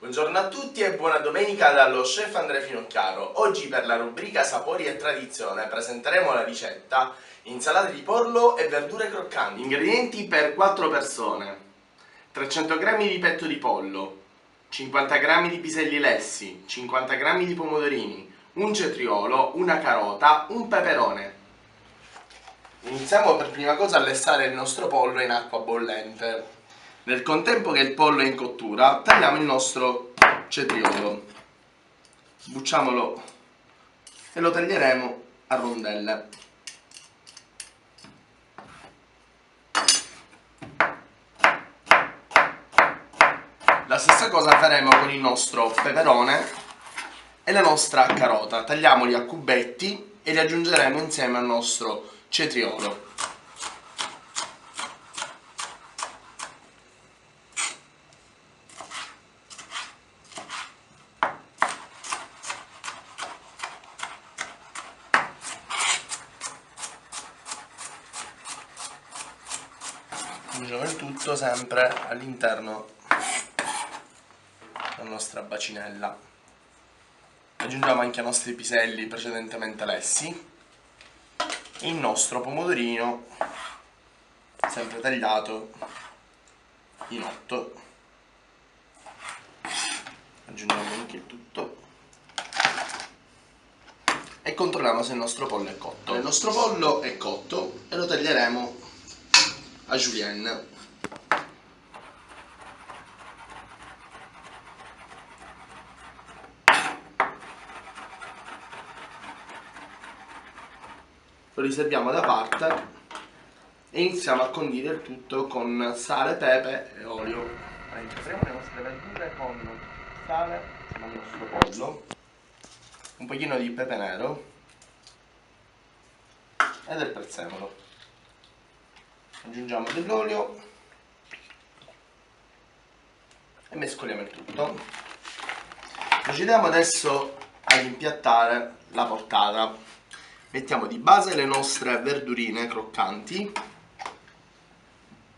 Buongiorno a tutti e buona domenica dallo chef Andrea Finocchiaro. Oggi per la rubrica Sapori e Tradizione presenteremo la ricetta insalata di pollo e verdure croccanti. Ingredienti per 4 persone: 300 g di petto di pollo, 50 g di piselli lessi, 50 g di pomodorini, un cetriolo, una carota, un peperone. Iniziamo per prima cosa a lessare il nostro pollo in acqua bollente. Nel contempo che il pollo è in cottura, tagliamo il nostro cetriolo, sbucciamolo e lo taglieremo a rondelle. La stessa cosa faremo con il nostro peperone e la nostra carota, tagliamoli a cubetti e li aggiungeremo insieme al nostro cetriolo. Aggiungiamo il tutto sempre all'interno della nostra bacinella. Aggiungiamo anche i nostri piselli precedentemente lessi e il nostro pomodorino sempre tagliato in 8. Aggiungiamo anche il tutto e controlliamo se il nostro pollo è cotto. Il nostro pollo è cotto e lo taglieremo a julienne. Lo riserviamo da parte e iniziamo a condire il tutto con sale, pepe e olio. Integriamo le nostre verdure con sale insieme al nostro pollo, un pochino di pepe nero e del prezzemolo. Aggiungiamo dell'olio e mescoliamo il tutto. Procediamo adesso ad impiattare la portata. Mettiamo di base le nostre verdurine croccanti,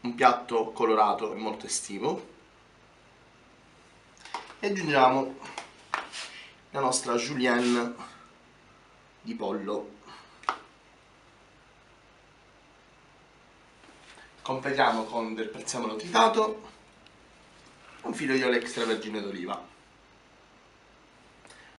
un piatto colorato e molto estivo, e aggiungiamo la nostra julienne di pollo. Completiamo con del prezzemolo tritato e un filo di olio extravergine d'oliva.